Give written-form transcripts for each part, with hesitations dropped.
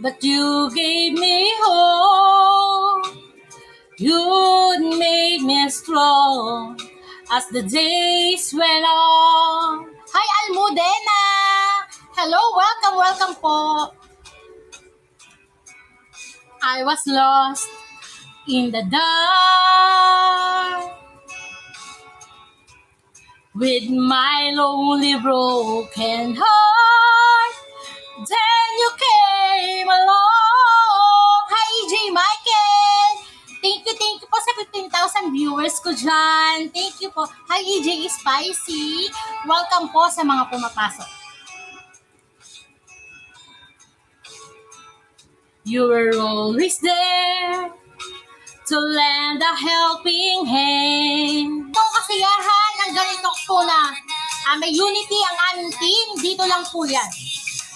but you gave me hope. You made me strong as the days went on. Hi, Almudena! Hello, welcome po. I was lost in the dark with my lonely broken heart. Then you came along. Hi, EJ Michael. Thank you po sa 15,000 viewers ko dyan. Thank you po. Hi, EJ Spicy. Welcome po sa mga pumapasok. You were always there to lend a helping hand. Itong kasiyahan ng ganito po na may unity ang aming team, dito lang po yan.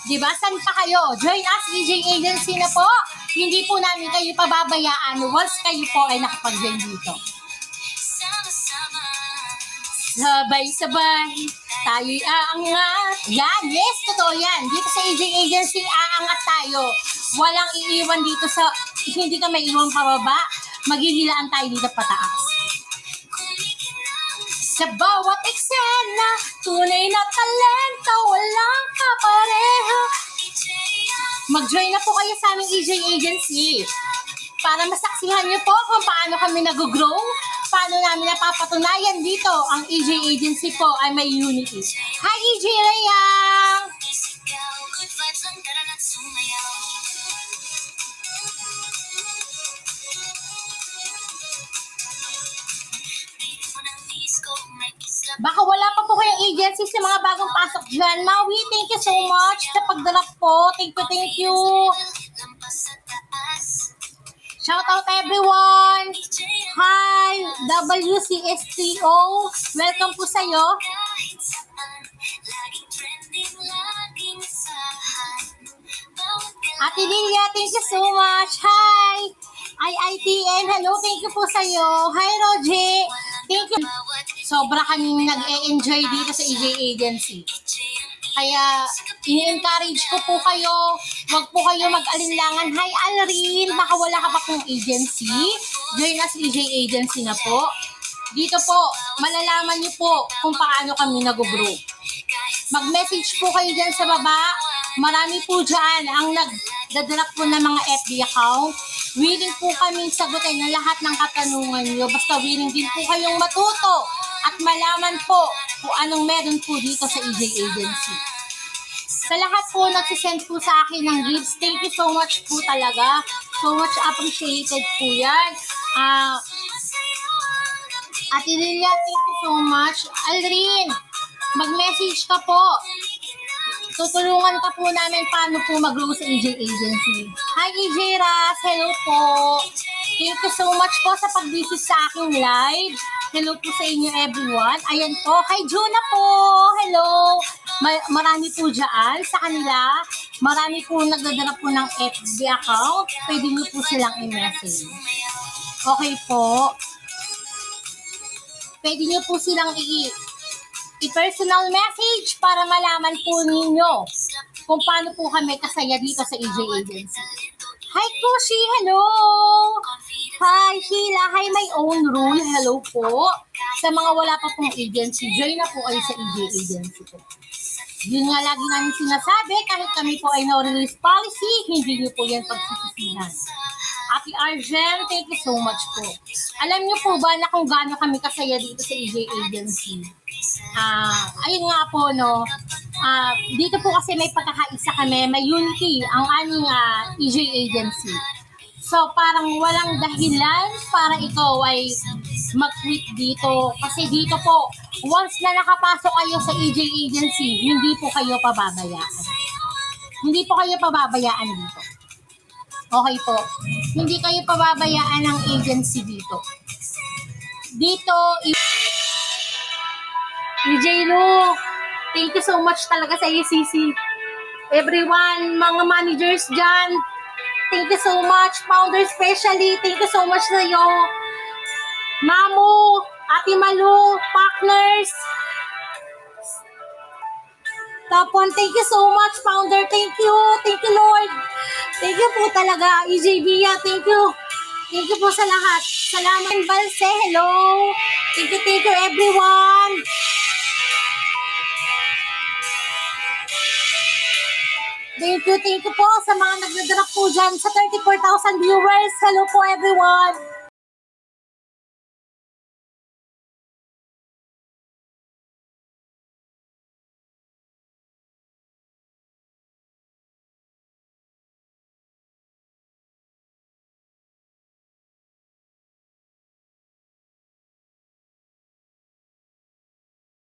Diba? San pa kayo? Join us, EJ Agency na po. Hindi po namin kayo pababayaan once kayo po ay nakapag-join dito. Sabay-sabay, tayo'y aangat. Yan, yes, totoo yan. Dito sa EJ Agency, aangat tayo. Walang iiwan dito sa, hindi ka may iwan pababa. Maghihilaan tayo dito pataas. Sa bawat eksena, tunay na talento, walang kapareho. Mag-join na po kayo sa aming EJ Agency para masaksihan niyo po kung paano kami nag-grow, paano namin napapatunayan dito ang EJ Agency po ay may unity. Hi, EJ Rayang! Baka wala pa po kayong agency sa mga bagong pasok dyan. Maui, thank you so much sa pagdalap po. Thank you. Shout out everyone. Hi, WCSTO. Welcome po sa'yo. Ate Lilia, thank you so much. Hi. IITN, hello, thank you po sa'yo. Hi, Roger. Thank you. Sobra kaming nag-e-enjoy dito sa EJ Agency. Kaya, ini-encourage ko po kayo. Huwag po kayo mag-alinlangan. Hi, Alrin. Baka wala ka pa pong agency. Join us EJ Agency na po. Dito po, malalaman niyo po kung paano kami nag-grow. Mag-message po kayo dyan sa baba. Marami po dyan ang nagdadalap po ng mga FB account. Willing po kaming sagutin ang lahat ng katanungan nyo. Basta willing din po kayong matuto at malaman po kung anong meron po dito sa EJ Agency. Sa lahat po nagsisend po sa akin ng gifts, thank you so much po talaga. So much appreciated po yan. Ate Lilia, thank you so much. Aldrin, mag-message ka po. Tutulungan ka po namin paano po mag-grow sa EJ Agency. Hi EJ Ras, hello po. Thank you so much po sa pag-visit sa aking live. Hello po sa inyo everyone. Ayan po, kay Juna po. Hello. Marami po dyan sa kanila. Marami po nagdadala po ng FB account. Pwede niyo po silang i-message. Okay po. Pwede niyo po silang i-personal message para malaman po ninyo kung paano po kami kasaya dito sa EJ Agency. Hi Kushi, hello! Hi Sheila, hi my own rule, hello po. Sa mga wala pa pong agency, join na po kayo sa EJ Agency po. Yun nga lagi namin sinasabi, kahit kami po ay no-release policy, hindi niyo po yan pagsisisihan. Ate Arjen, thank you so much po. Alam niyo po ba na kung gaano kami kasaya dito sa EJ Agency? Ayun nga po, no, dito po kasi may pagkakaisa kami, may unity ang aming EJ Agency. So parang walang dahilan para ikaw ay mag-quit dito. Kasi dito po, once na nakapasok kayo sa EJ Agency, hindi po kayo pababayaan. Hindi po kayo pababayaan dito. Okay po. Hindi kayo pababayaan ng agency dito. Dito, EJ Lu, thank you so much talaga sa ECC. Everyone, mga managers dyan, thank you so much. Founder especially, thank you so much sa iyo. Mamu, Ate Malu, partners. Top 1, thank you so much, founder. Thank you. Thank you, Lord. Thank you po talaga, EJ Bia. Thank you. Thank you po sa lahat. Salamat, Balse. Hello. Thank you, everyone. Thank you po sa mga nagdadrop po dyan sa 34,000 viewers. Hello po, everyone.